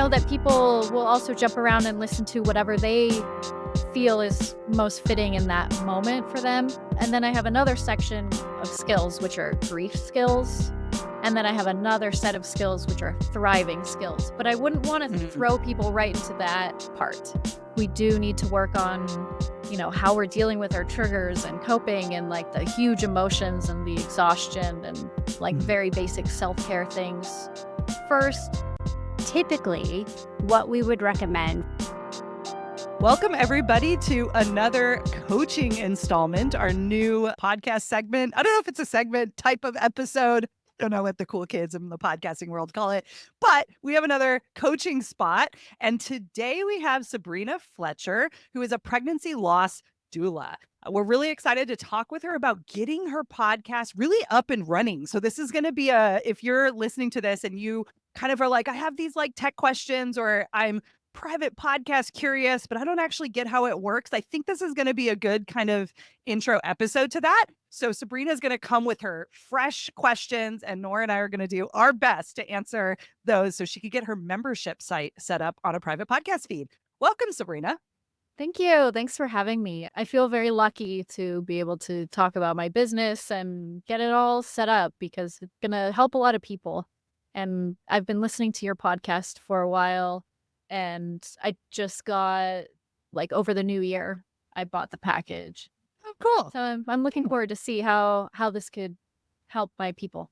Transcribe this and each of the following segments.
know that people will also jump around and listen to whatever they feel is most fitting in that moment for them. And then I have another section of skills, which are grief skills. And then I have another set of skills, which are thriving skills. But I wouldn't want to throw people right into that part. We do need to work on, how we're dealing with our triggers and coping and like the huge emotions and the exhaustion and like very basic self-care things first. Typically, what we would recommend. Welcome, everybody, to another coaching installment, our new podcast segment. I don't know if it's a segment type of episode. Don't know what the cool kids in the podcasting world call it, but we have another coaching spot. And today we have Sabrina Fletcher, who is a pregnancy loss doula. We're really excited to talk with her about getting her podcast really up and running. So this is going to be if you're listening to this and you kind of are like, I have these like tech questions, or I'm private podcast curious, but I don't actually get how it works. I think this is going to be a good kind of intro episode to that. So Sabrina is going to come with her fresh questions, and Nora and I are going to do our best to answer those so she could get her membership site set up on a private podcast feed. Welcome, Sabrina. Thank you. Thanks for having me. I feel very lucky to be able to talk about my business and get it all set up because it's going to help a lot of people. And I've been listening to your podcast for a while, and I just got, like, over the new year, I bought the package. Oh, cool. So I'm looking forward to see how this could help my people.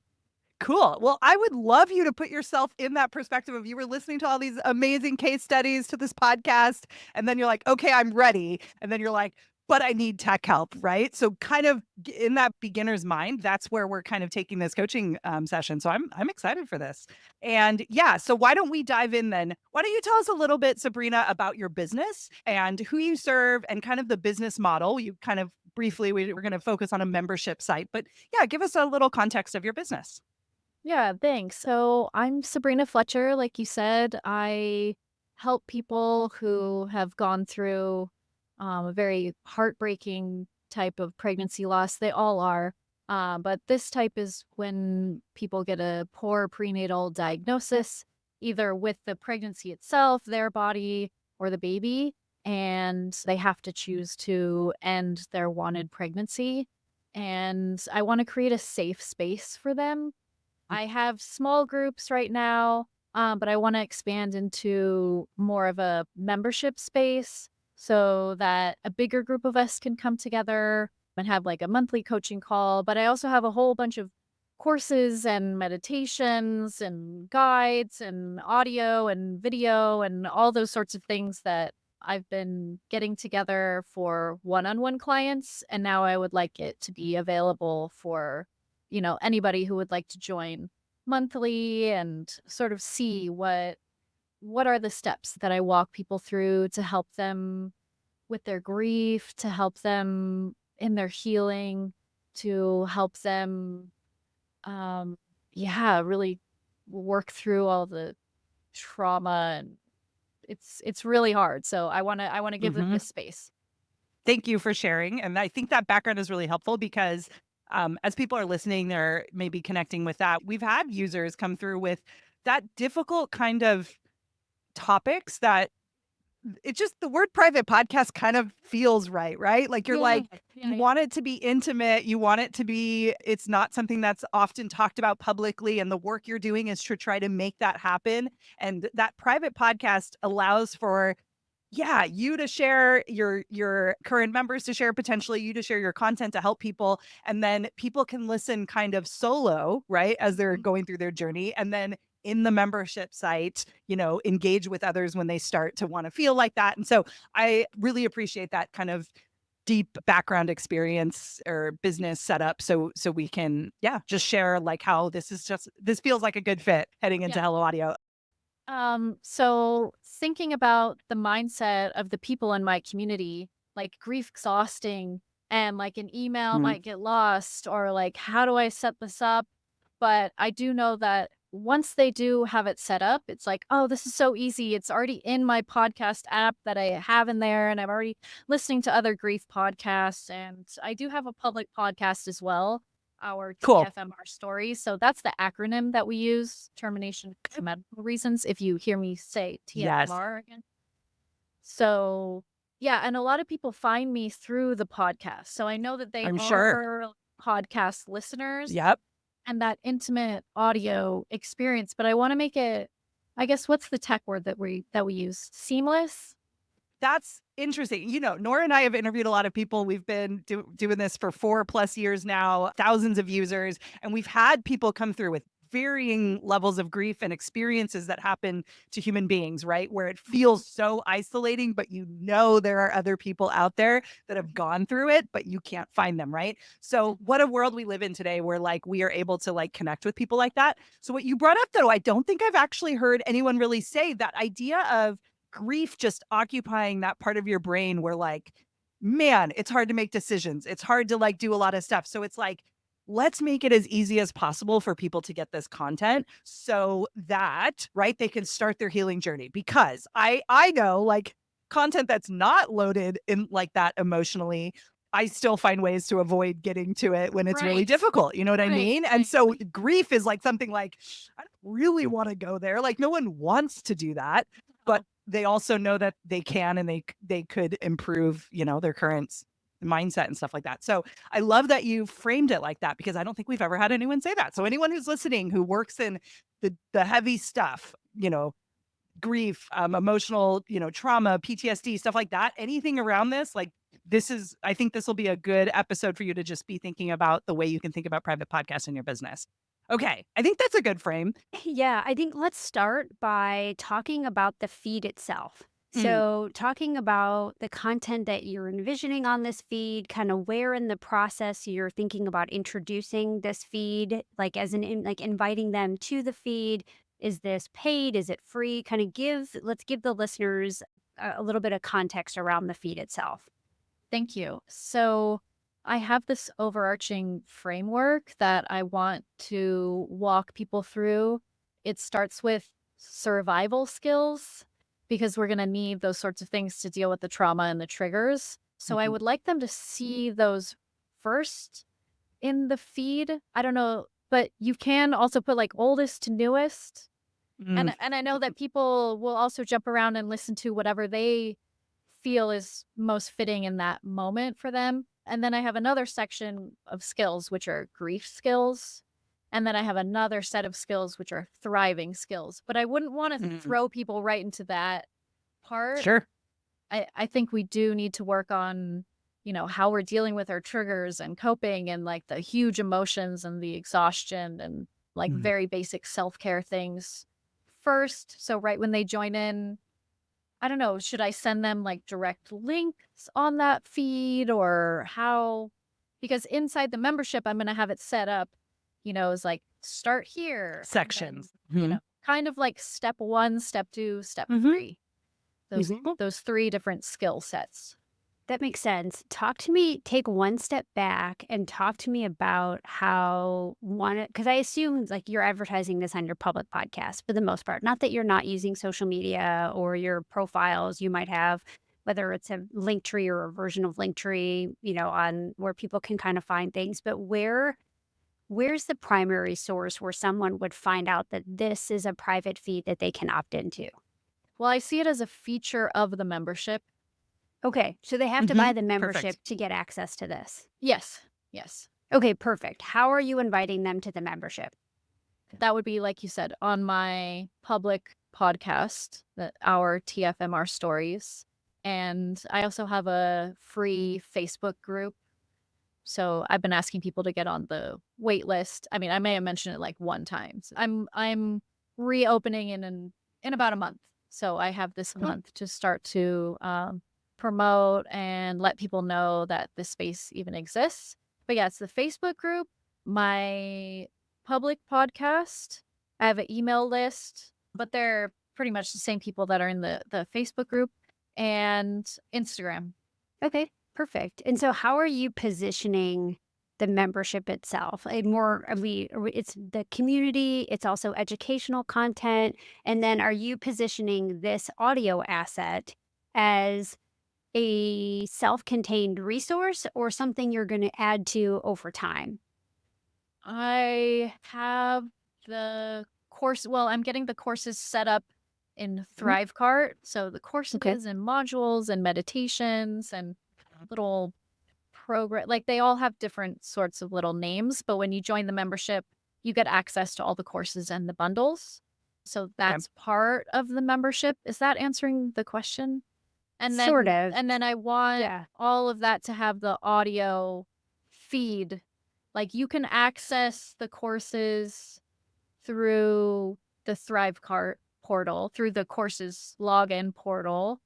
Cool. Well, I would love you to put yourself in that perspective of you were listening to all these amazing case studies to this podcast, and then you're like, okay, I'm ready. And then you're like, but I need tech help, right? So kind of in that beginner's mind, that's where we're kind of taking this coaching session. So I'm excited for this. And yeah, so why don't we dive in then? Why don't you tell us a little bit, Sabrina, about your business and who you serve and kind of the business model? You kind of briefly, we're going to focus on a membership site, but yeah, give us a little context of your business. Yeah, thanks. So I'm Sabrina Fletcher. Like you said, I help people who have gone through a very heartbreaking type of pregnancy loss. They all are. But this type is when people get a poor prenatal diagnosis, either with the pregnancy itself, their body, or the baby, and they have to choose to end their wanted pregnancy. And I want to create a safe space for them. I have small groups right now, but I want to expand into more of a membership space so that a bigger group of us can come together and have like a monthly coaching call. But I also have a whole bunch of courses and meditations and guides and audio and video and all those sorts of things that I've been getting together for one-on-one clients. And now I would like it to be available for anybody who would like to join monthly and sort of see what are the steps that I walk people through to help them with their grief, to help them in their healing, to help them, really work through all the trauma. And it's really hard. So I want to give them this space. Thank you for sharing. And I think that background is really helpful because as people are listening, they're maybe connecting with that. We've had users come through with that difficult kind of topics that it's just the word private podcast kind of feels right? Like you're you want it to be intimate. You want it to be, it's not something that's often talked about publicly. And the work you're doing is to try to make that happen. And that private podcast allows for you to share your current members, to share potentially you to share your content to help people. And then people can listen kind of solo, right, as they're going through their journey. And then in the membership site, engage with others when they start to want to feel like that. And so I really appreciate that kind of deep background experience or business setup. So we can, just share like how this feels like a good fit heading into Hello Audio. So thinking about the mindset of the people in my community, like grief exhausting and like an email might get lost or like, how do I set this up? But I do know that once they do have it set up, it's like, oh, this is so easy. It's already in my podcast app that I have in there. And I'm already listening to other grief podcasts. And I do have a public podcast as well. our Cool. TFMR stories. So that's the acronym that we use, termination for medical reasons, if you hear me say Yes. TFMR again. So, yeah, and a lot of people find me through the podcast. So I know that they I'm sure. are podcast listeners Yep. and that intimate audio experience, but I want to make it, I guess, what's the tech word that we use? Seamless? That's interesting. Nora and I have interviewed a lot of people. We've been doing this for 4+ years now, thousands of users, and we've had people come through with varying levels of grief and experiences that happen to human beings, right? Where it feels so isolating, but there are other people out there that have gone through it, but you can't find them, right? So what a world we live in today where we are able to connect with people like that. So what you brought up though, I don't think I've actually heard anyone really say that idea of grief just occupying that part of your brain where man, it's hard to make decisions. It's hard to do a lot of stuff. So it's let's make it as easy as possible for people to get this content so that, right, they can start their healing journey. Because I know content that's not loaded in that emotionally, I still find ways to avoid getting to it when it's really Right. difficult. You know what I Right, mean? And right. so grief is something I don't really want to go there. No one wants to do that, but they also know that they can and they could improve, their current mindset and stuff like that. So I love that you framed it like that because I don't think we've ever had anyone say that. So anyone who's listening who works in the heavy stuff, grief, emotional, trauma, PTSD, stuff like that, anything around this, I think this will be a good episode for you to just be thinking about the way you can think about private podcasts in your business. Okay. I think that's a good frame. Yeah, I think let's start by talking about the feed itself. Mm. So, talking about the content that you're envisioning on this feed, kind of where in the process you're thinking about introducing this feed, like inviting them to the feed. Is this paid? Is it free? Let's give the listeners a little bit of context around the feed itself. Thank you. So I have this overarching framework that I want to walk people through. It starts with survival skills because we're going to need those sorts of things to deal with the trauma and the triggers. So I Mhm. would like them to see those first in the feed. I don't know, but you can also put oldest to newest. Mm. And I know that people will also jump around and listen to whatever they feel is most fitting in that moment for them. And then I have another section of skills, which are grief skills. And then I have another set of skills, which are thriving skills. But I wouldn't want to throw people right into that part. Sure. I think we do need to work on, how we're dealing with our triggers and coping and the huge emotions and the exhaustion and very basic self-care things first. So right when they join in, I don't know, should I send them direct links on that feed or how? Because inside the membership, I'm going to have it set up, as start here. And Sections. then, kind of like step 1, step 2, step Mhm. 3. Those Mhm. those 3 different skill sets. That makes sense. Talk to me, take one step back and talk to me about how because I assume you're advertising this on your public podcast for the most part. Not that you're not using social media or your profiles you might have, whether it's a link tree or a version of link tree, on where people can kind of find things. But where's the primary source where someone would find out that this is a private feed that they can opt into? Well, I see it as a feature of the membership. Okay, so they have to buy the Perfect. membership to get access to this. Yes. Yes. Okay, perfect. How are you inviting them to the membership? That would be, like you said, on my public podcast, our TFMR stories. And I also have a free Facebook group. So I've been asking people to get on the wait list. I mean, I may have mentioned it one time. So I'm reopening in about a month. So I have this month to start to promote and let people know that this space even exists. But yeah, it's the Facebook group, my public podcast. I have an email list, but they're pretty much the same people that are in the Facebook group and Instagram. Okay, perfect. And so how are you positioning the membership itself? It's the community, it's also educational content, and then are you positioning this audio asset as a self-contained resource or something you're going to add to over time? I have the course. Well, I'm getting the courses set up in Mhm. Thrivecart. So the Okay. courses and modules and meditations and little program, like they all have different sorts of little names. But when you join the membership, you get access to all the courses and the bundles. So Okay. that's part of the membership. Is that answering the question? And Sort then of. and then I want Yeah. all of that to have the audio feed. Like, you can access the courses through the Thrivecart portal, through the courses login portal,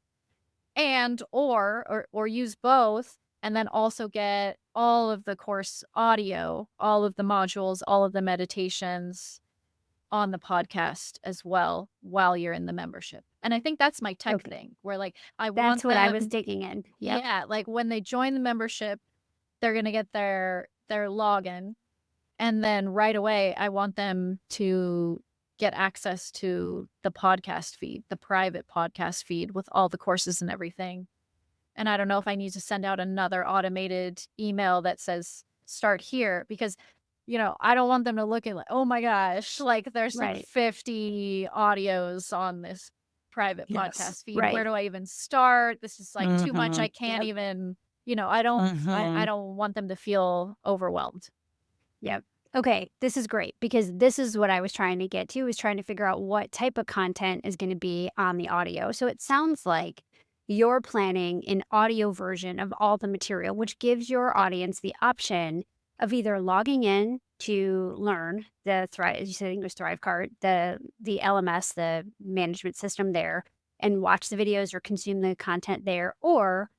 and or use both, and then also get all of the course audio, all of the modules, all of the meditations on the podcast as well while you're in the membership. And I think that's my tech Okay. thing, where, like, I That's want what I was them. digging in. Yep. Yeah, like, when they join the membership, they're gonna get their login, and then right away, I want them to get access to the podcast feed, the private podcast feed with all the courses and everything. And I don't know if I need to send out another automated email that says, "Start here," because, I don't want them to look at, like, "Oh my gosh, like, there's, like, Right. 50 audios on this private Yes. podcast feed. Where Right. do I even start? This is, like, too much. I Mhm. can't Yep. even." I Mhm. don't want them to feel overwhelmed. Yep. Okay, this is great because this is what I was trying to get to, is trying to figure out what type of content is going to be on the audio. So it sounds like you're planning an audio version of all the material, which gives your audience the option of either logging in to learn the Thrive, as you said, English Thrive Cart, the LMS, the management system there, and watch the videos or consume the content there, or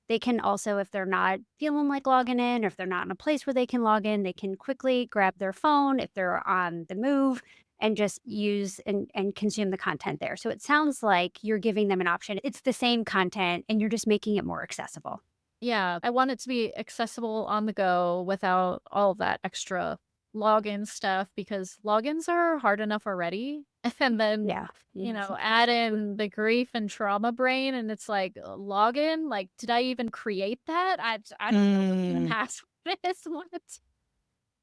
they can also, if they're not feeling like logging in, or if they're not in a place where they can log in, they can quickly grab their phone if they're on the move and just use and consume the content there. So it sounds like you're giving them an option. It's the same content and you're just making it more accessible. Yeah, I want it to be accessible on the go without all of that extra login stuff, because logins are hard enough already. And then, Yeah. Yes. add in the grief and trauma brain, and it's like, login? Like, did I even create that? I don't know what the Mm. password is. What?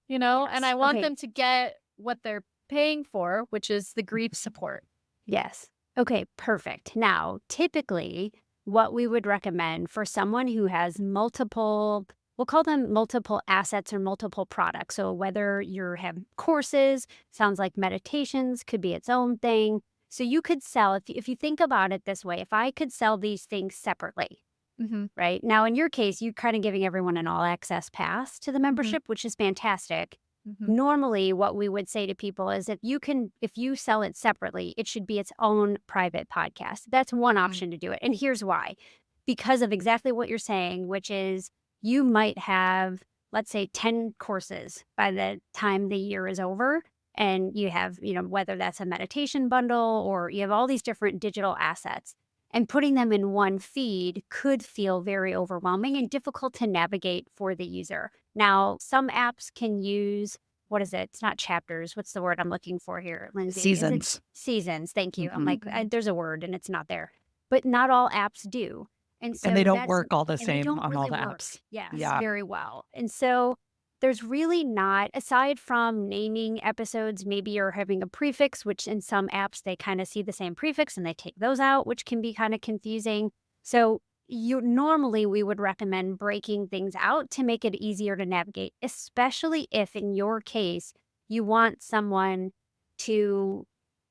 And Yes. I want Okay. them to get what they're paying for, which is the grief support. Yes. Okay, perfect. Now, typically, what we would recommend for someone who has multiple, we'll call them multiple assets or multiple products. So, whether you have courses, sounds like meditations could be its own thing. So, you could sell, if you think about it this way, if I could sell these things separately, Hmm. right? Now, in your case, you're kind of giving everyone an all access pass to the Hmm. membership, which is fantastic. Hmm. Normally, what we would say to people is if you sell it separately, it should be its own private podcast. That's one option to do it. And here's why: because of exactly what you're saying, which is you might have, let's say, 10 courses by the time the year is over. And you have, whether that's a meditation bundle or you have all these different digital assets, and putting them in one feed could feel very overwhelming and difficult to navigate for the user. Now, some apps can use, what is it? It's not chapters. What's the word I'm looking for here, Lindsay? Is it Seasons. seasons? Thank you. I'm Mhm. like, there's a word and it's not there. But not all apps do. And And they so don't that's, work all the and they same don't on all really the work, apps. yes, Yeah. very well. And so there's really not, aside from naming episodes, maybe you're having a prefix, which in some apps they kind of see the same prefix and they take those out, which can be kind of confusing. So we would recommend breaking things out to make it easier to navigate, especially if in your case you want someone to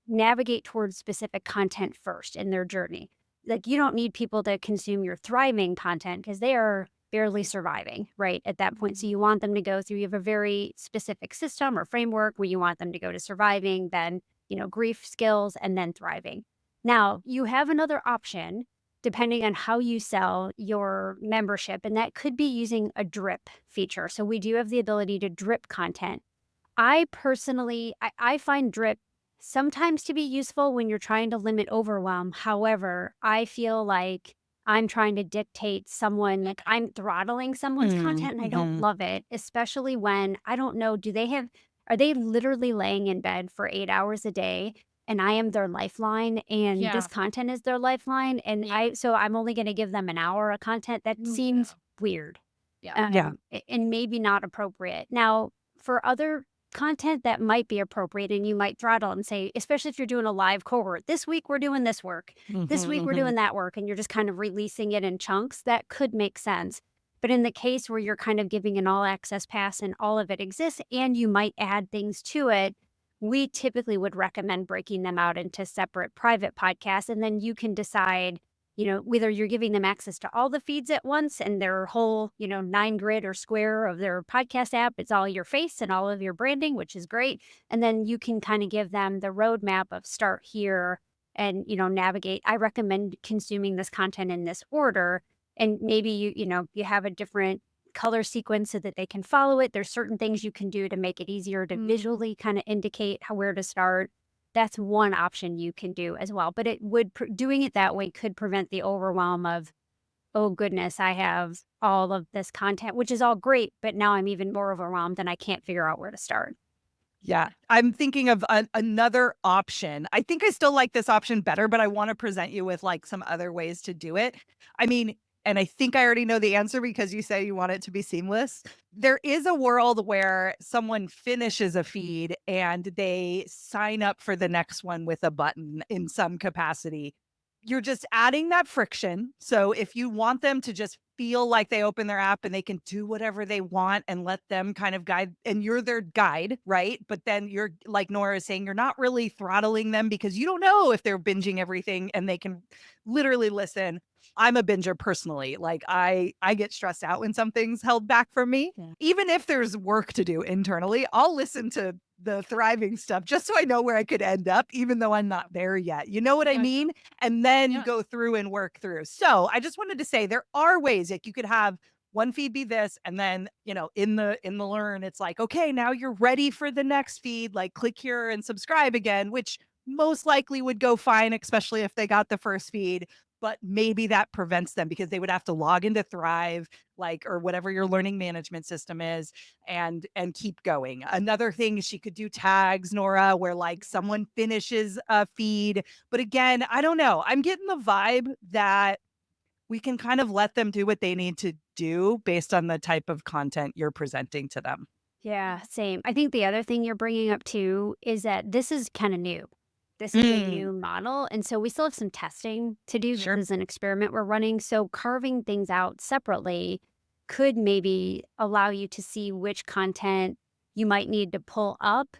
navigate towards specific content first in their journey. Like, you don't need people to consume your thriving content because they are barely surviving right at that point. So you want them to go through, you have a very specific system or framework where you want them to go to surviving, then, grief skills, and then thriving. Now, you have another option depending on how you sell your membership, and that could be using a drip feature. So we do have the ability to drip content. I personally, I find drip sometimes to be useful when you're trying to limit overwhelm. However, I feel like I'm trying to dictate someone, like I'm throttling someone's content, and I don't Mhm. love it, especially when I don't know, are they literally laying in bed for 8 hours a day? And I am their lifeline, and Yeah. this content is their lifeline. And so I'm only going to give them an hour of content. That Mm, seems weird, yeah. Yeah. and maybe not appropriate. Now, for other content that might be appropriate, and you might throttle and say, especially if you're doing a live cohort, this week we're doing this work, this week we're doing that work, and you're just kind of releasing it in chunks, that could make sense. But in the case where you're kind of giving an all access pass and all of it exists and you might add things to it, we typically would recommend breaking them out into separate private podcasts. And then you can decide, whether you're giving them access to all the feeds at once and their whole, 9 grid or square of their podcast app. It's all your face and all of your branding, which is great. And then you can kind of give them the roadmap of start here and, navigate. I recommend consuming this content in this order. And maybe you have a different color sequence so that they can follow it. There's certain things you can do to make it easier to visually kind of indicate where to start. That's one option you can do as well. But doing it that way could prevent the overwhelm of, oh goodness, I have all of this content, which is all great, but now I'm even more overwhelmed and I can't figure out where to start. Yeah, I'm thinking of another option. I think I still like this option better, but I want to present you with like some other ways to do it. I mean, and I think I already know the answer because you say you want it to be seamless. There is a world where someone finishes a feed and they sign up for the next one with a button in some capacity. You're just adding that friction. So if you want them to just feel like they open their app and they can do whatever they want and let them kind of guide, and you're their guide, right? But then you're, like Nora is saying, you're not really throttling them because you don't know if they're binging everything and they can literally listen. I'm a binger personally. Like I get stressed out when something's held back from me. Yeah. Even if there's work to do internally, I'll listen to the thriving stuff just so I know where I could end up, even though I'm not there yet. You know what I mean? And then go through and work through. So I just wanted to say there are ways like you could have one feed be this, and then in the learn, it's like, okay, now you're ready for the next feed. Like click here and subscribe again, which most likely would go fine, especially if they got the first feed. But maybe that prevents them because they would have to log into Thrive, like, or whatever your learning management system is, and keep going. Another thing, she could do tags, Nora, where like someone finishes a feed. But again, I don't know. I'm getting the vibe that we can kind of let them do what they need to do based on the type of content you're presenting to them. Yeah, same. I think the other thing you're bringing up too is that this is kind of new. This is a new model. And so we still have some testing to do. Sure. This is an experiment we're running. So carving things out separately could maybe allow you to see which content you might need to pull up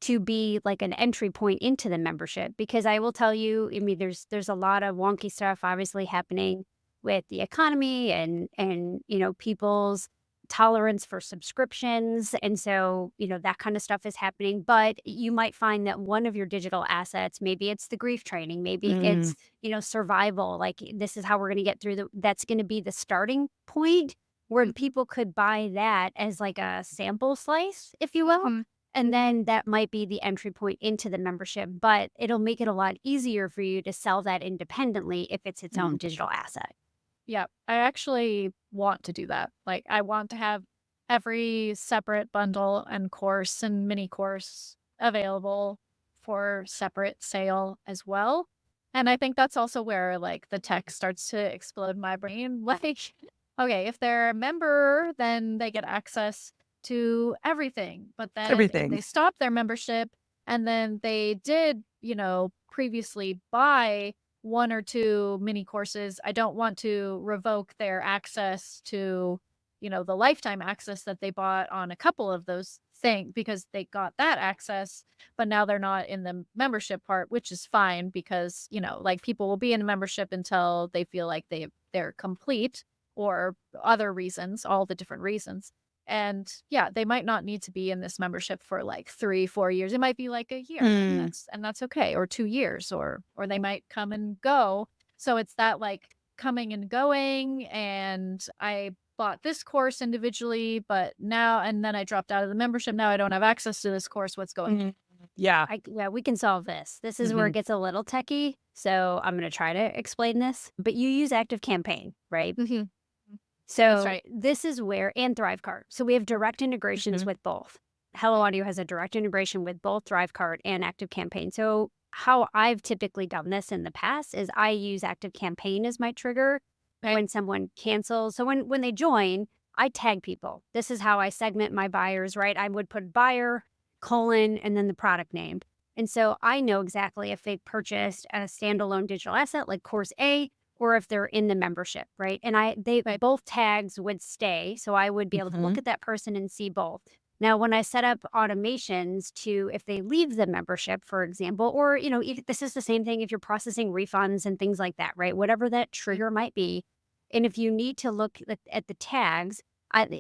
to be like an entry point into the membership. Because I will tell you, I mean, there's a lot of wonky stuff obviously happening with the economy and people's tolerance for subscriptions. And so, that kind of stuff is happening. But you might find that one of your digital assets, maybe it's the grief training, maybe it's, survival. Like this is how we're going to get through that's going to be the starting point where people could buy that as like a sample slice, if you will. And then that might be the entry point into the membership, but it'll make it a lot easier for you to sell that independently if it's its own digital asset. Yeah, I actually want to do that. Like, I want to have every separate bundle and course and mini course available for separate sale as well. And I think that's also where like the tech starts to explode my brain. Like, okay, if they're a member, then they get access to everything. But then if Everything. they stop their membership and then they did, previously buy one or two mini courses, I don't want to revoke their access to, the lifetime access that they bought on a couple of those things because they got that access, but now they're not in the membership part, which is fine because, like people will be in a membership until they feel like they're complete or other reasons, all the different reasons. And yeah, they might not need to be in this membership for like 3-4 years. It might be like a year, and that's okay, or 2 years, or they might come and go. So it's that like coming and going. And I bought this course individually, but now and then I dropped out of the membership. Now I don't have access to this course. What's going on? Yeah. Yeah, we can solve this. This is where it gets a little techie. So I'm going to try to explain this. But you use ActiveCampaign, right? So That's right. this is where, and ThriveCart. So we have direct integrations with both. Hello Audio has a direct integration with both ThriveCart and ActiveCampaign. So how I've typically done this in the past is I use ActiveCampaign as my trigger when someone cancels. So when they join, I tag people. This is how I segment my buyers, right? I would put buyer, colon, and then the product name. And so I know exactly if they purchased a standalone digital asset like course A or if they're in the membership, right? And they Right. both tags would stay. So I would be able to look at that person and see both. Now, when I set up automations to if they leave the membership, for example, or this is the same thing if you're processing refunds and things like that, right? Whatever that trigger might be. And if you need to look at the tags,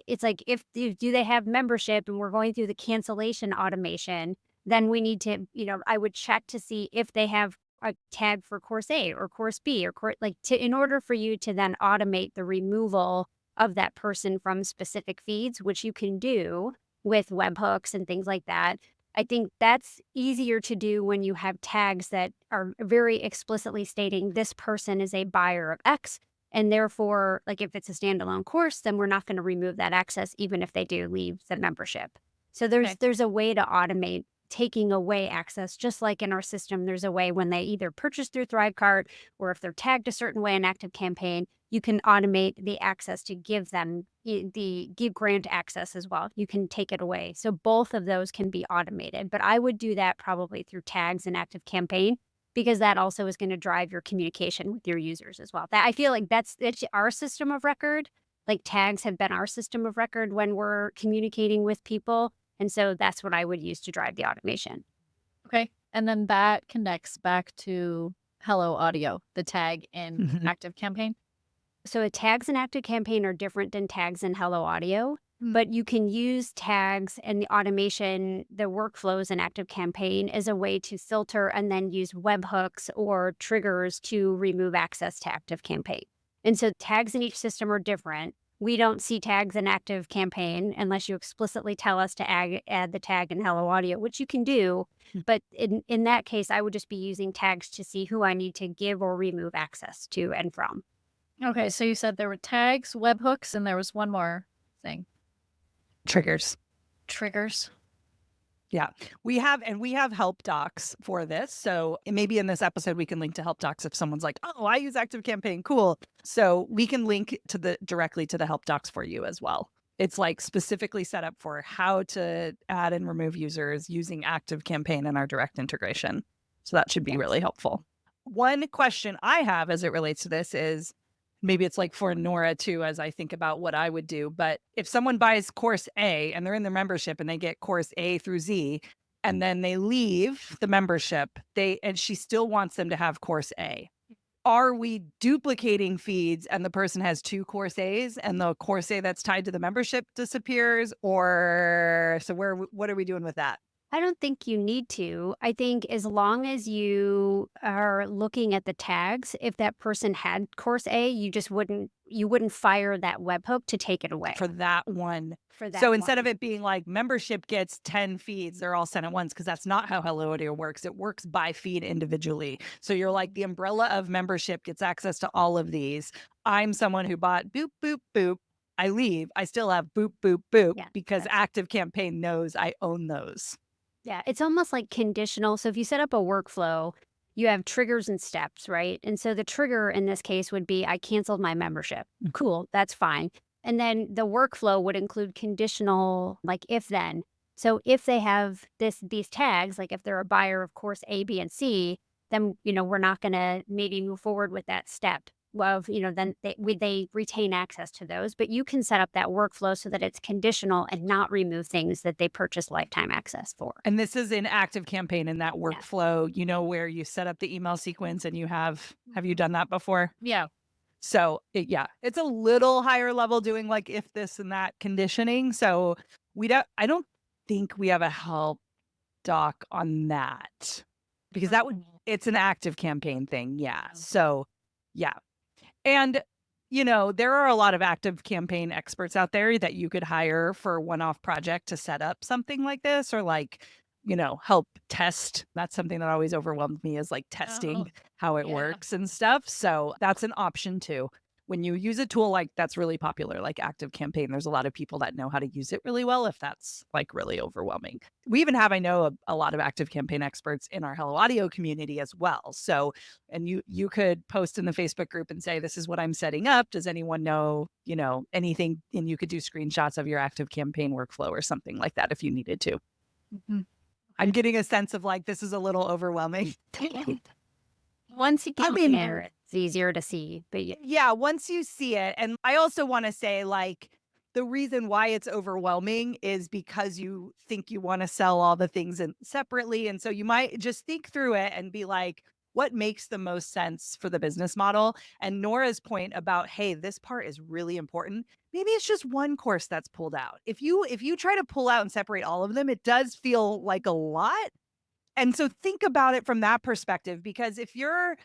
it's like if do they have membership and we're going through the cancellation automation, then we need to, I would check to see if they have a tag for course A or course B or in order for you to then automate the removal of that person from specific feeds, which you can do with webhooks and things like that. I think that's easier to do when you have tags that are very explicitly stating this person is a buyer of X. And therefore, like if it's a standalone course, then we're not going to remove that access, even if they do leave the membership. So Okay. there's a way to automate taking away access, just like in our system, there's a way when they either purchase through ThriveCart or if they're tagged a certain way in ActiveCampaign, you can automate the access to give them give grant access as well. You can take it away. So both of those can be automated, but I would do that probably through tags and ActiveCampaign because that also is going to drive your communication with your users as well. That I feel like it's our system of record. Like tags have been our system of record when we're communicating with people. And so that's what I would use to drive the automation. Okay. And then that connects back to Hello Audio, the tag in ActiveCampaign. So tags in ActiveCampaign are different than tags in Hello Audio, Mm. but you can use tags and the automation, the workflows in ActiveCampaign as a way to filter and then use webhooks or triggers to remove access to ActiveCampaign. And so tags in each system are different. We don't see tags in ActiveCampaign unless you explicitly tell us to add the tag in Hello Audio, which you can do. But in that case, I would just be using tags to see who I need to give or remove access to and from. Okay, so you said there were tags, webhooks, and there was one more thing. Triggers. Triggers. Yeah. We have help docs for this. So maybe in this episode we can link to help docs if someone's like, "Oh, I use ActiveCampaign. Cool." So we can link to directly to the help docs for you as well. It's like specifically set up for how to add and remove users using ActiveCampaign in our direct integration. So that should be really helpful. One question I have as it relates to this is maybe it's like for Nora too, as I think about what I would do. But if someone buys course A and they're in the membership and they get course A through Z, and then they leave the membership, and she still wants them to have course A. Are we duplicating feeds and the person has two course A's and the course A that's tied to the membership disappears? Or so what are we doing with that? I don't think you need to. I think as long as you are looking at the tags, if that person had course A, you wouldn't fire that webhook to take it away For that one. for that So instead one. of it being like membership gets 10 feeds, they're all sent at once because that's not how Hello Audio works. It works by feed individually. So you're like the umbrella of membership gets access to all of these. I'm someone who bought boop, boop, boop. I leave. I still have boop, boop, boop Yeah, because ActiveCampaign knows I own those. yeah, it's almost like conditional. So if you set up a workflow, you have triggers and steps, right? And so the trigger in this case would be I canceled my membership. Cool, that's fine. And then the workflow would include conditional, like if then. So if they have these tags, like if they're a buyer of course A, B, and C, then we're not going to maybe move forward with that step of then they retain access to those. But you can set up that workflow so that it's conditional and not remove things that they purchase lifetime access for. And this is in ActiveCampaign in that Yeah. workflow, where you set up the email sequence and have you done that before? Yeah. So it's a little higher level doing like if this and that conditioning. So I don't think we have a help doc on that because it's an ActiveCampaign thing. Yeah. So yeah. And there are a lot of ActiveCampaign experts out there that you could hire for a one-off project to set up something like this or help test. That's something that always overwhelmed me is like testing how it yeah. works and stuff. So that's an option too when you use a tool like that's really popular, like ActiveCampaign, there's a lot of people that know how to use it really well if that's like really overwhelming. We even have, I know, a lot of ActiveCampaign experts in our Hello Audio community as well. So, and you could post in the Facebook group and say, this is what I'm setting up. Does anyone know, anything? And you could do screenshots of your ActiveCampaign workflow or something like that if you needed to. Mhm. I'm getting a sense of like, this is a little overwhelming. Once you I get mean, there, it's easier to see. But yeah, once you see it. And I also want to say, like, the reason why it's overwhelming is because you think you want to sell all the things separately. And so you might just think through it and be like, what makes the most sense for the business model? And Nora's point about, hey, this part is really important. Maybe it's just one course that's pulled out. If you try to pull out and separate all of them, it does feel like a lot. And so think about it from that perspective, because if you're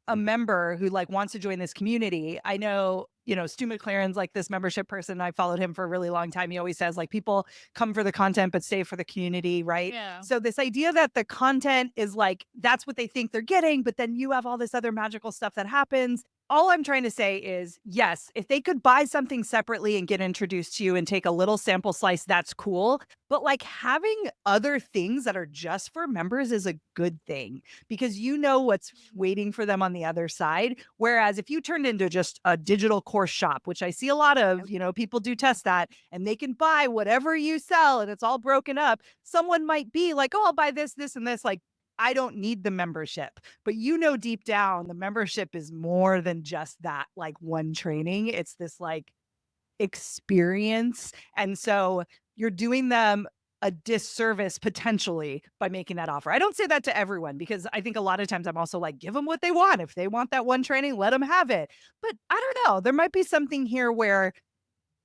a member who like wants to join this community, I know, Stu McLaren's like this membership person. I followed him for a really long time. He always says like people come for the content, but stay for the community. Right. Yeah. So this idea that the content is like, that's what they think they're getting, but then you have all this other magical stuff that happens. All I'm trying to say is, yes, if they could buy something separately and get introduced to you and take a little sample slice, that's cool. But like having other things that are just for members is a good thing, because you know what's waiting for them on the other side. Whereas if you turned into just a digital course shop, which I see a lot of, people do test that, and they can buy whatever you sell and it's all broken up, someone might be like, oh, I'll buy this, this, and this. Like, I don't need the membership. But deep down, the membership is more than just that, like one training. It's this like experience. And so you're doing them a disservice potentially by making that offer. I don't say that to everyone, because I think a lot of times I'm also like, give them what they want. If they want that one training, let them have it. But I don't know. There might be something here where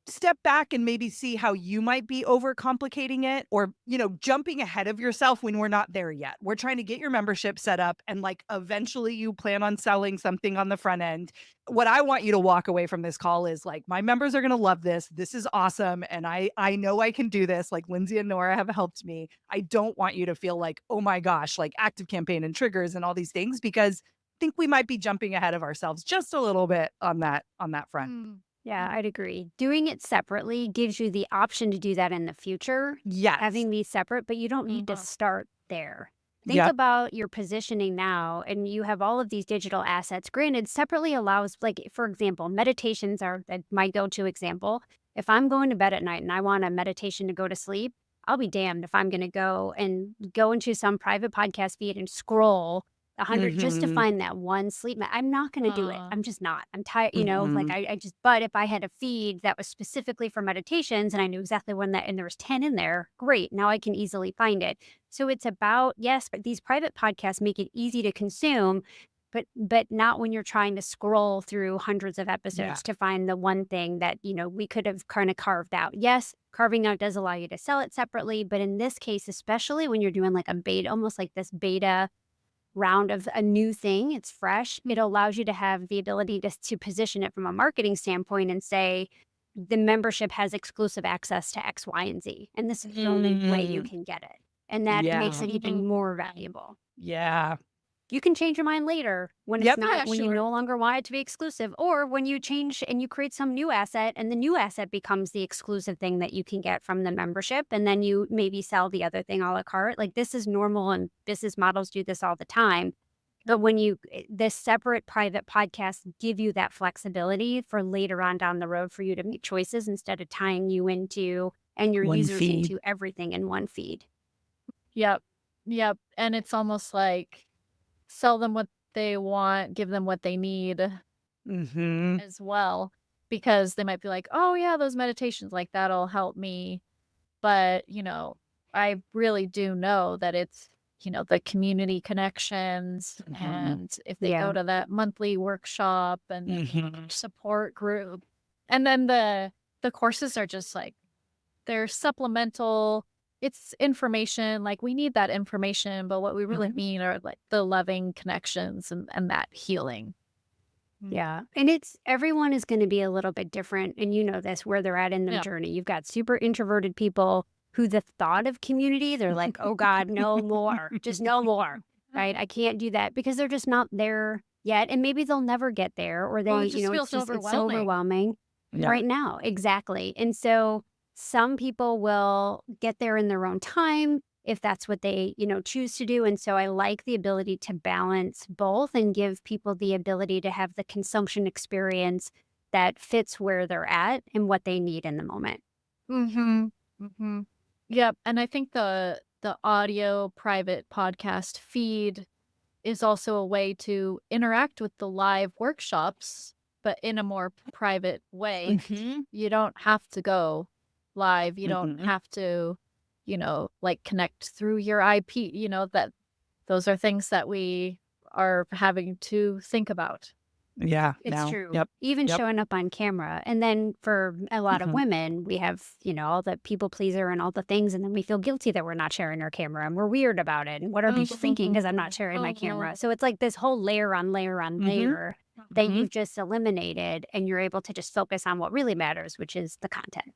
step back and maybe see how you might be overcomplicating it, or, jumping ahead of yourself when we're not there yet. We're trying to get your membership set up, and like eventually you plan on selling something on the front end. What I want you to walk away from this call is like, my members are going to love this. This is awesome. And I know I can do this. Like Lindsay and Nora have helped me. I don't want you to feel like, oh my gosh, like ActiveCampaign and triggers and all these things, because I think we might be jumping ahead of ourselves just a little bit on that front. yeah, I'd agree. Doing it separately gives you the option to do that in the future, Yes. having these separate, but you don't need to start there. Think Yep. about your positioning now, and you have all of these digital assets. Granted, separately allows, like, for example, meditations are my go-to example. If I'm going to bed at night and I want a meditation to go to sleep, I'll be damned if I'm going to go into some private podcast feed and scroll 100 just to Mhm. find that one sleep I'm not going to do it. I'm just not. I'm tired, like Mhm. I just, but if I had a feed that was specifically for meditations and I knew exactly when and there was 10 in there, great. Now I can easily find it. So it's about, yes, but these private podcasts make it easy to consume, but not when you're trying to scroll through hundreds of episodes Yeah. to find the one thing that, we could have kind of carved out. Yes, carving out does allow you to sell it separately, but in this case, especially when you're doing like a beta, almost like this beta round of a new thing, it's fresh, it allows you to have the ability to position it from a marketing standpoint and say, the membership has exclusive access to X, Y, and Z. And this is the only way you can get it. And that makes Yeah. it even more valuable. Yeah. You can change your mind later when it's Yep. not, Yeah, when you sure. no longer want it to be exclusive, or when you change and you create some new asset and the new asset becomes the exclusive thing that you can get from the membership. And then you maybe sell the other thing a la carte. Like, this is normal and business models do this all the time. But when this separate private podcasts give you that flexibility for later on down the road for you to make choices instead of tying you into and your One users feed. into everything in one feed. Yep. Yep. And it's almost like sell them what they want, give them what they need Mhm. as well. Because they might be like, oh, yeah, those meditations, like that'll help me. But, I really do know that it's, the community connections. Mhm. And if they Yeah. go to that monthly workshop and Mhm. support group, and then the courses are just like, they're supplemental. It's information, like, we need that information, but what we really need are, like, the loving connections and that healing. Yeah. And everyone is going to be a little bit different. And you know this, where they're at in their Yeah. journey. You've got super introverted people who the thought of community, they're like, oh God, no more, just no more. Right. I can't do that because they're just not there yet, and maybe they'll never get there, or Oh, they, it just feels it's so overwhelming. overwhelming Yeah. right now. Exactly. And so some people will get there in their own time if that's what they, choose to do. And so I like the ability to balance both and give people the ability to have the consumption experience that fits where they're at and what they need in the moment. Mhm. Mhm. Yep, and I think the audio private podcast feed is also a way to interact with the live workshops, but in a more private way. Hmm. You don't have to go live. You don't Hmm. have to, like, connect through your IP, that those are things that we are having to think about. Yeah. It's Now. true. Yep. Even Yep. showing up on camera. And then for a lot of Hmm. women, we have, all the people pleaser and all the things. And then we feel guilty that we're not sharing our camera and we're weird about it. And what are people thinking because I'm not sharing my camera? So it's like this whole layer on layer on Hmm. layer that Hmm. you've just eliminated. And you're able to just focus on what really matters, which is the content.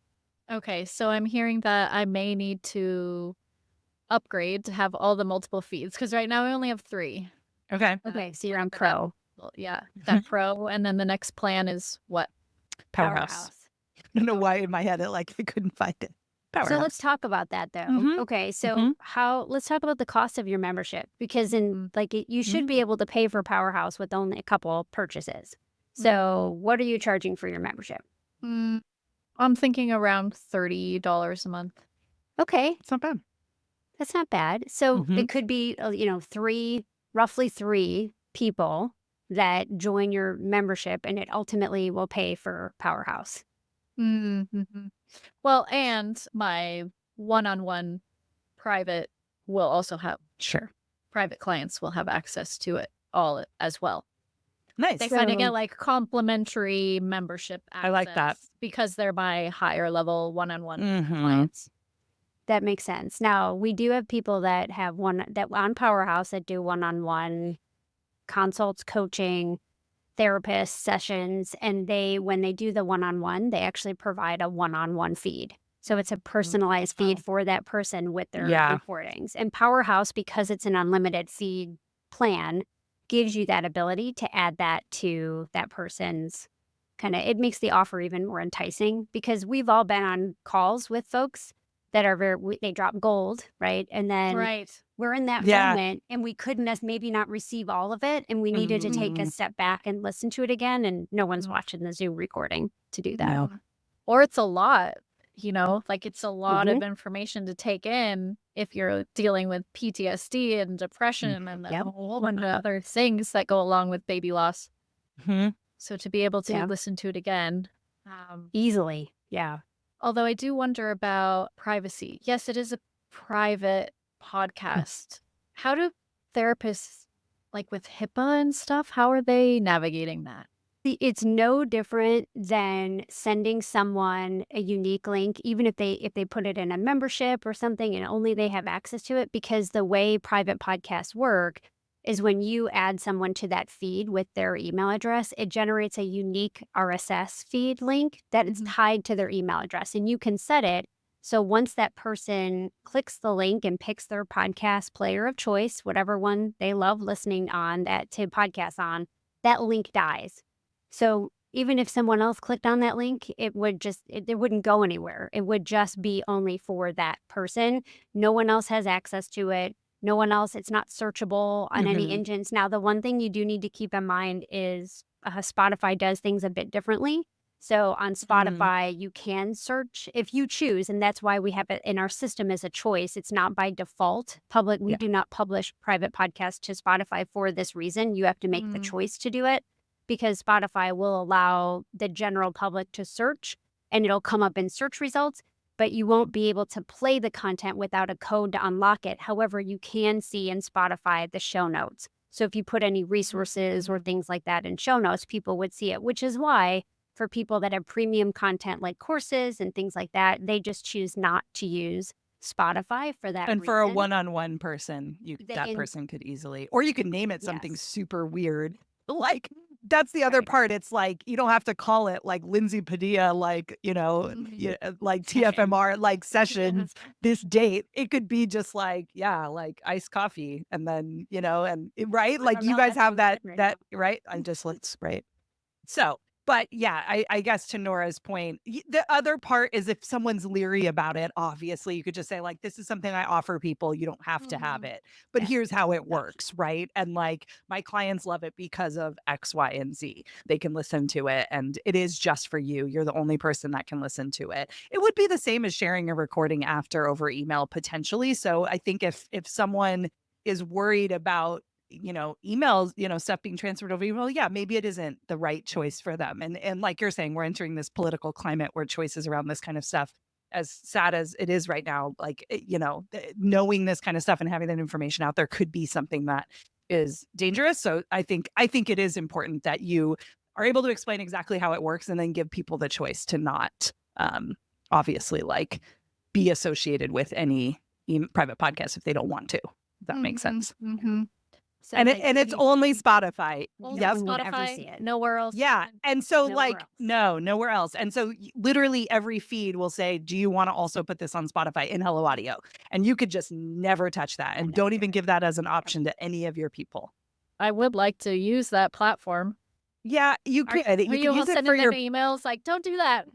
Okay, so I'm hearing that I may need to upgrade to have all the multiple feeds because right now I only have 3. Okay. Okay. So you're on For that, pro. well, yeah, that pro, and then the next plan is what? Powerhouse. I don't know why in my head I couldn't find it. So let's Powerhouse. talk about that though. Hmm. Okay, Hmm. so let's talk about the cost of your membership because Mhm, you should be able to pay for Powerhouse with only a couple purchases. mhm. So what are you charging for your membership? Mm, I'm thinking around $30 a month. Okay, It's not bad. that's not bad. So Hmm. it could be roughly 3 people that join your membership and it ultimately will pay for Powerhouse. Mhm. Well, and my one-on-one private will also have Sure. private clients will have access to it all as well. They Nice. kinda get, So like, complimentary membership I like that. access because they're my higher level one-on-one Hmm. clients. that makes sense. Now, we do have people that have one that on Powerhouse that do one-on-one consults, coaching, therapist sessions, and when they do the one-on-one, they actually provide a one-on-one feed. So it's a Mhm. personalized Oh. feed for that person with their Yeah. recordings. And Powerhouse, because it's an unlimited feed plan, gives you that ability to add that to that person's it makes the offer even more enticing because we've all been on calls with folks that are they drop gold, right? And then Right. we're in that Yeah. moment and we couldn't maybe not receive all of it and we needed to take a Hmm. step back and listen to it again and no one's Mhm. watching the Zoom recording to do that. No. Mhm. Or it's a lot, like, it's a lot Mhm. of information to take in if you're dealing with PTSD and depression and a Yep. whole bunch of other things that go along with baby loss. Hmm. So to be able to Yeah. listen to it again, um, Easily. Yeah. although I do wonder about privacy. Yes, it is a private podcast. How do therapists, like with HIPAA and stuff, how are they navigating that? It's no different than sending someone a unique link, even if they put it in a membership or something and only they have access to it, because the way private podcasts work is when you add someone to that feed with their email address, it generates a unique RSS feed link that is Mhm. tied to their email address. And you can set it so once that person clicks the link and picks their podcast player of choice, whatever one they love listening on that to podcast on, that link dies. So even if someone else clicked on that link, it would it wouldn't go anywhere. It would just be only for that person. No one else has access to it. No one else, it's not searchable on any Hmm. engines. Now, the one thing you do need to keep in mind is Spotify does things a bit differently. So on Hmm. Spotify, you can search if you choose, and that's why we have it in our system as a choice. It's not by default public. We Yeah. do not publish private podcasts to Spotify for this reason. You have to make the Mm. choice to do it because Spotify will allow the general public to search and it'll come up in search results, but you won't be able to play the content without a code to unlock it. However, you can see in Spotify the show notes. So if you put any resources or Mhm. things like that in show notes, people would see it, which is why for people that have premium content like courses and things like that, they just choose not to use Spotify for that And for a reason. one-on-one person, They that in person could easily, or you could name it something Yes. super weird, like that's the other Right. part. It's like, you don't have to call it like Lindsay Padilla, like, like Session. TFMR, like sessions, this date. It could be just like, yeah, like iced coffee. And then, right. I Like don't you know, guys that have sounds good right now. right. Right. So, but yeah, I guess to Nora's point, the other part is if someone's leery about it, obviously you could just say like, this is something I offer people. You don't have to have Mhm. it, but Yeah. here's how it No. works. Right. And like my clients love it because of X, Y, and Z. They can listen to it and it is just for you. You're the only person that can listen to it. It would be the same as sharing a recording after over email potentially. So I think if someone is worried about emails, stuff being transferred over email, yeah, maybe it isn't the right choice for them. And like you're saying, we're entering this political climate where choices around this kind of stuff, as sad as it is right now, like, knowing this kind of stuff and having that information out there could be something that is dangerous. So I think it is important that you are able to explain exactly how it works and then give people the choice to not, obviously, like, be associated with any private podcast if they don't want to. If that makes Mhm, sense. mhm. So And like it's only Spotify. Only Yep. no one would ever Spotify, see it. nowhere else. Yeah. And so Nowhere like, else. no, nowhere else. And so literally every feed will say, do you want to also put this on Spotify in Hello Audio? And you could just never touch that and And don't never do even it. give that as an option to any of your people. I would like to use that platform. Yeah, you Are could. are You could you all use it for sending them your emails like, "Don't do that"?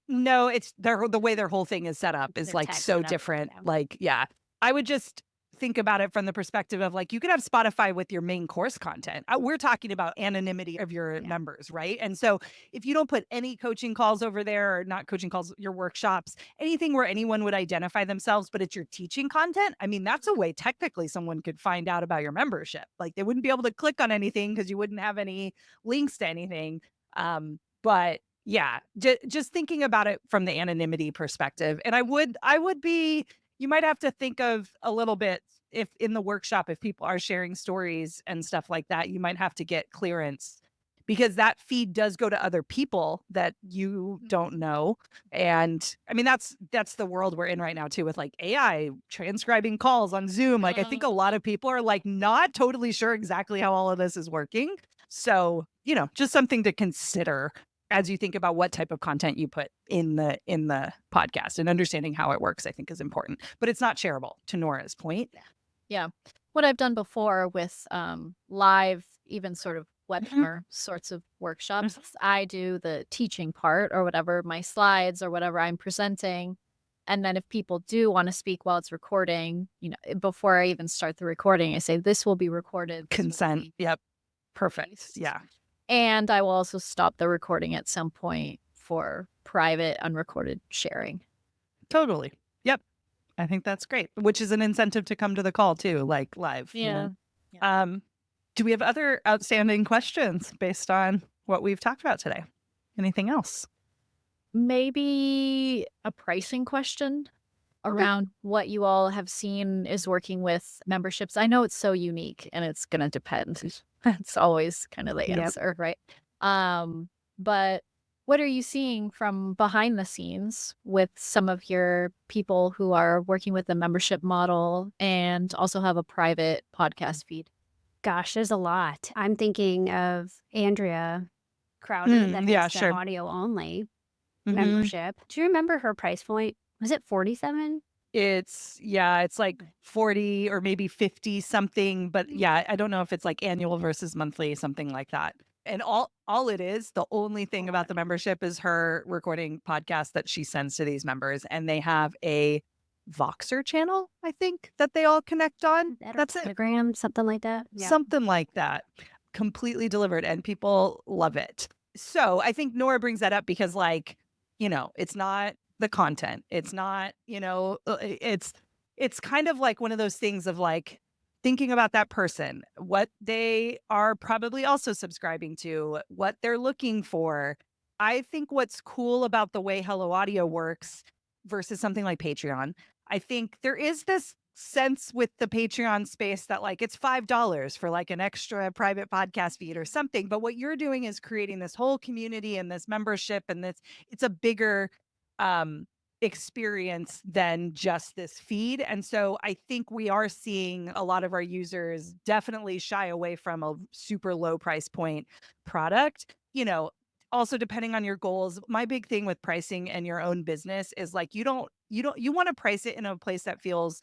No, it's the way their whole thing is set up is Their like tag so setup. different. Yeah. Like, yeah, I would just think about it from the perspective of like, you could have Spotify with your main course content. We're talking about anonymity of your Yeah. members, right? And so if you don't put any coaching calls over there or not coaching calls, your workshops, anything where anyone would identify themselves, but it's your teaching content. I mean, that's a way technically someone could find out about your membership. Like they wouldn't be able to click on anything because you wouldn't have any links to anything. But yeah, just thinking about it from the anonymity perspective. And I would be, you might have to think of a little bit if in the workshop, if people are sharing stories and stuff like that, you might have to get clearance because that feed does go to other people that you don't know. And I mean, that's the world we're in right now too, with like AI transcribing calls on Zoom. Like I think a lot of people are like not totally sure exactly how all of this is working. So, just something to consider as you think about what type of content you put in the podcast, and understanding how it works, I think is important. But it's not shareable, to Nora's point. Yeah. What I've done before with live, even sort of Mhm. webinar sorts of workshops, I do the teaching part or whatever, my slides or whatever I'm presenting. And then if people do want to speak while it's recording, before I even start the recording, I say, this will be recorded. This will Consent. be Yep. Perfect. released." Yeah. And I will also stop the recording at some point for private, unrecorded sharing. Totally. Yep. I think that's great, which is an incentive to come to the call too, like live. Yeah. Do we have other outstanding questions based on what we've talked about today? Anything else? Maybe a pricing question around what you all have seen is working with memberships. I know it's so unique and it's going to depend. That's always kind of the Yep. answer, right? But what are you seeing from behind the scenes with some of your people who are working with the membership model and also have a private podcast feed? Gosh, there's a lot. I'm thinking of Andrea Crowder that Yeah, has the sure. audio only Mhm. membership. Do you remember her price point? Was it 47? It's like 40 or maybe 50 something, but yeah, I don't know if it's like annual versus monthly, something like that. And all it is, the only thing about the membership is her recording podcast that she sends to these members, and they have a Voxer channel, I think, that they all connect on. That's it. Telegram, something like that. Yeah. Something like that. Completely delivered, and people love it. So I think Nora brings that up because, like, it's not the content. It's not, it's kind of like one of those things of like thinking about that person, what they are probably also subscribing to, what they're looking for. I think what's cool about the way Hello Audio works versus something like Patreon, I think there is this sense with the Patreon space that like it's $5 for like an extra private podcast feed or something. But what you're doing is creating this whole community and this membership, and it's a bigger experience than just this feed. And so I think we are seeing a lot of our users definitely shy away from a super low price point product. Also depending on your goals, my big thing with pricing and your own business is like you want to price it in a place that feels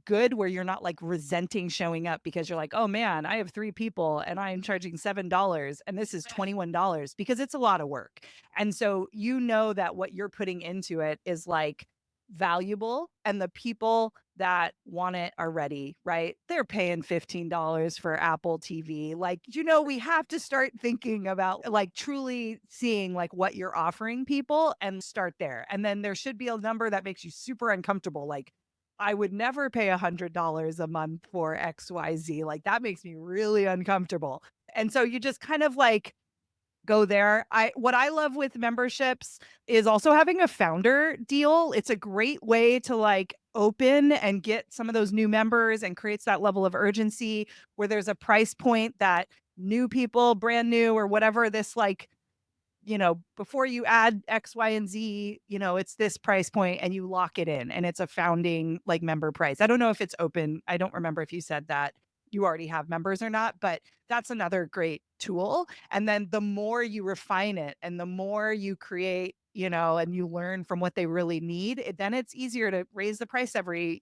good, where you're not like resenting showing up because you're like, oh man, I have 3 people and I'm charging $7 and this is $21, because it's a lot of work. And so that what you're putting into it is like valuable, and the people that want it are ready, right? They're paying $15 for Apple TV. Like, we have to start thinking about like truly seeing like what you're offering people and start there. And then there should be a number that makes you super uncomfortable. Like, I would never pay $100 a month for XYZ. Like, that makes me really uncomfortable. And so you just kind of like go there. What I love with memberships is also having a founder deal. It's a great way to like open and get some of those new members, and creates that level of urgency where there's a price point that new people, brand new or whatever, this like, before you add X, Y, and Z, it's this price point, and you lock it in, and it's a founding like member price. I don't know if it's open. I don't remember if you said that you already have members or not, but that's another great tool. And then the more you refine it and the more you create, and you learn from what they really need, then it's easier to raise the price every,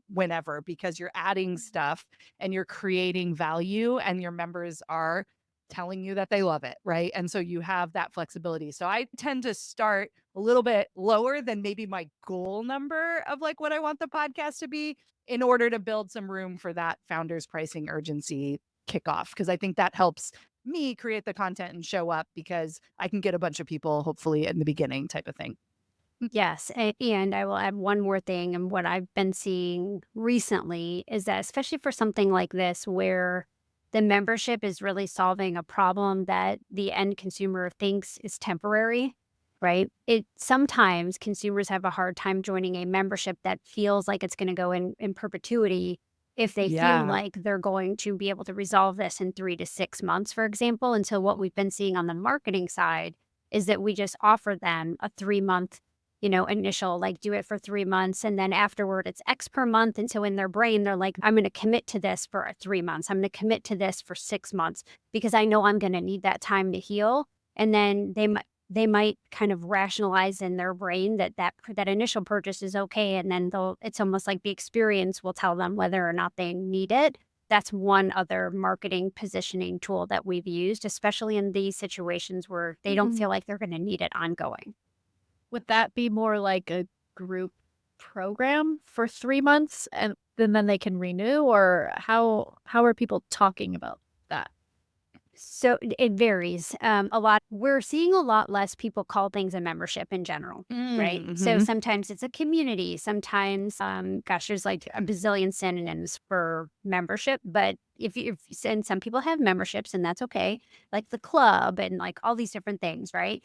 whenever, because you're adding stuff and you're creating value, and your members are telling you that they love it, right? And so you have that flexibility. So I tend to start a little bit lower than maybe my goal number of like what I want the podcast to be, in order to build some room for that founder's pricing urgency kickoff. Because I think that helps me create the content and show up, because I can get a bunch of people hopefully in the beginning, type of thing. Yes, and I will add one more thing, and what I've been seeing recently is that, especially for something like this, where the membership is really solving a problem that the end consumer thinks is temporary, right? Sometimes consumers have a hard time joining a membership that feels like it's going to go in perpetuity, if they feel Yeah. like they're going to be able to resolve this in 3 to 6 months, for example. And so what we've been seeing on the marketing side is that we just offer them a 3 month, initial, like, do it for 3 months. And then afterward, it's X per month. And so in their brain, they're like, I'm going to commit to this for 3 months. I'm going to commit to this for 6 months, because I know I'm going to need that time to heal. And then they might kind of rationalize in their brain that initial purchase is okay. And then it's almost like the experience will tell them whether or not they need it. That's one other marketing positioning tool that we've used, especially in these situations where they don't feel like they're going to need it ongoing. Would that be more like a group program for 3 months, and then they can renew, or how are people talking about that? So it varies a lot. We're seeing a lot less people call things a membership in general, right? So Mm-hmm. sometimes it's a community. Sometimes, gosh, there's like a bazillion synonyms for membership. But and some people have memberships, and that's okay, like the club and like all these different things, right?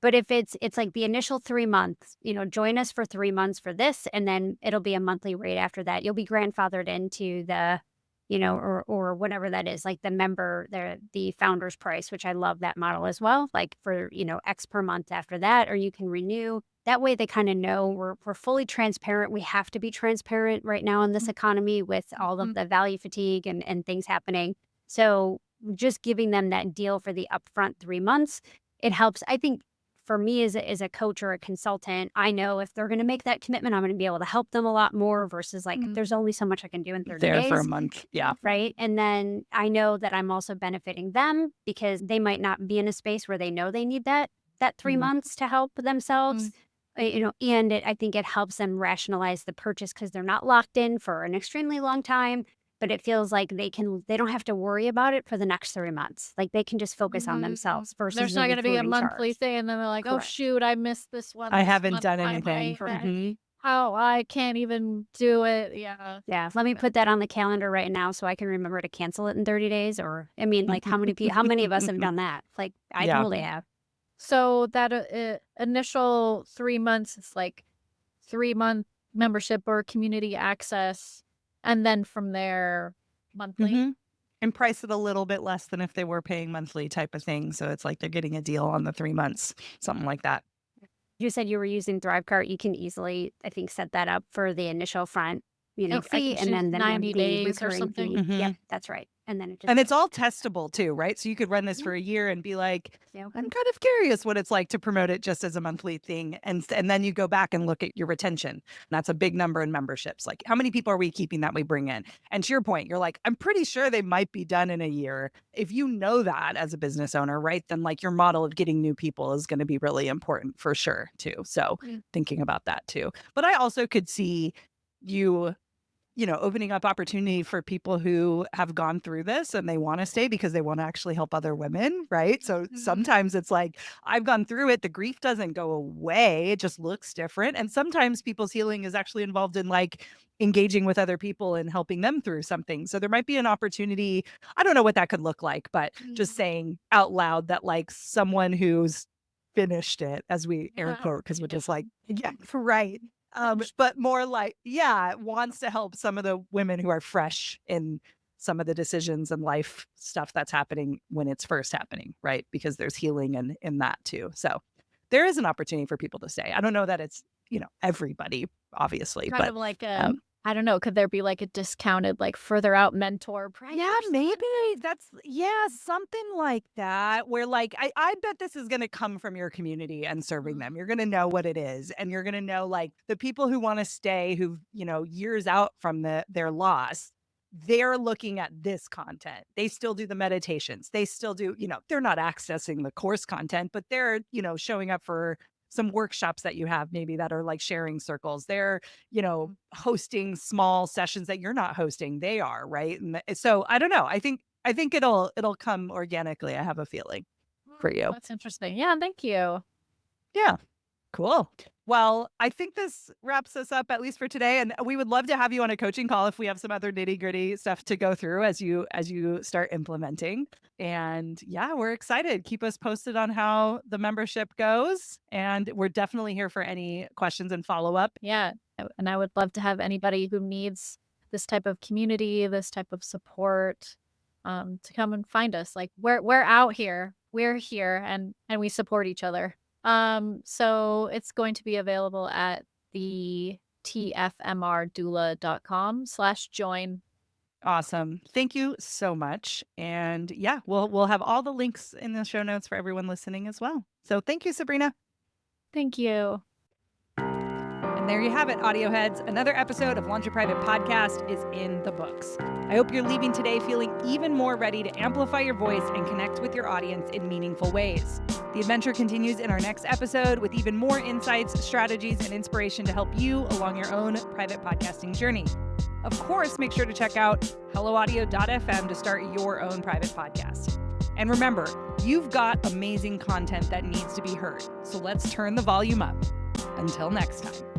But if it's like the initial 3 months, join us for 3 months for this, and then it'll be a monthly rate after that. You'll be grandfathered into the, or whatever that is, like the founder's price, which I love that model as well. Like for, X per month after that, or you can renew. That way they kind of know we're fully transparent. We have to be transparent right now in this economy with all of Mhm. the value fatigue and things happening. So just giving them that deal for the upfront 3 months, it helps. I think for me as a coach or a consultant, I know if they're going to make that commitment, I'm going to be able to help them a lot more versus like Mm. there's only so much I can do in 30 There for a days. month. Yeah. Right. And then I know that I'm also benefiting them, because they might not be in a space where they know they need that three Mhm. months to help themselves. Mm. And I think it helps them rationalize the purchase, because they're not locked in for an extremely long time, but it feels like they don't have to worry about it for the next 3 months. Like they can just focus on themselves versus There's the not gonna be a recruiting monthly charge. thing, and then they're like, "Oh, Correct. shoot, I missed this one I this haven't month. done Why anything. Correct. how I can't even do it." Yeah. Yeah, let me put that on the calendar right now so I can remember to cancel it in 30 days. Or, I mean, like how many of us have done that? Like, I Yeah. totally have. So that, initial 3 months is like 3-month membership or community access, and then from there, monthly? Mhm. And price it a little bit less than if they were paying monthly, type of thing. So it's like they're getting a deal on the 3 months, something like that. You said you were using Thrivecart. You can easily, I think, set that up for the initial front, I fee, can and choose then 90 the days or recurring something. fee. Yep, Mhm. that's right. And then it just And it's goes. all testable too, right? So you could run this Mhm. for a year and be like, Yep. I'm kind of curious what it's like to promote it just as a monthly thing. And then you go back and look at your retention. And that's a big number in memberships. Like, how many people are we keeping that we bring in? And to your point, you're like, I'm pretty sure they might be done in a year. If you know that as a business owner, right, then like your model of getting new people is going to be really important for sure too. So Mm. thinking about that too. But I also could see you opening up opportunity for people who have gone through this and they want to stay because they want to actually help other women, right? So sometimes it's like, I've gone through it. The grief doesn't go away. It just looks different. And sometimes people's healing is actually involved in like engaging with other people and helping them through something. So there might be an opportunity. I don't know what that could look like, but just saying out loud that like someone who's finished it, as we air quote, because we're just like, yeah, right. But more like, yeah, wants to help some of the women who are fresh in some of the decisions and life stuff that's happening when it's first happening, right? Because there's healing in that too. So there is an opportunity for people to stay. I don't know that it's, everybody, obviously, Kind but of like um, I don't know, could there be like a discounted, like further out mentor price? yeah, or something? maybe something like that where like I bet this is gonna come from your community and serving them. You're gonna know what it is, and you're gonna know like the people who want to stay who've, years out from their loss, they're looking at this content. They still do the meditations. They still do, they're not accessing the course content, but they're, showing up for some workshops that you have maybe that are like sharing circles. They're hosting small sessions that you're not hosting. They are, right? And so I don't know. I think it'll come organically. I have a feeling for you. That's interesting. Yeah, thank you. Yeah. Cool. Well, I think this wraps us up at least for today. And we would love to have you on a coaching call if we have some other nitty-gritty stuff to go through as you start implementing. And yeah, we're excited. Keep us posted on how the membership goes. And we're definitely here for any questions and follow-up. Yeah, and I would love to have anybody who needs this type of community, this type of support, to come and find us. Like we're out here, we're here, and we support each other. So it's going to be available at the tfmrdoula.com/join. Awesome. Thank you so much. And yeah, we'll have all the links in the show notes for everyone listening as well. So thank you, Sabrina. Thank you. And there you have it, audio heads. Another episode of Launch a Private Podcast is in the books. I hope you're leaving today feeling even more ready to amplify your voice and connect with your audience in meaningful ways. The adventure continues in our next episode with even more insights, strategies, and inspiration to help you along your own private podcasting journey. Of course, make sure to check out helloaudio.fm to start your own private podcast. And remember, you've got amazing content that needs to be heard. So let's turn the volume up. Until next time.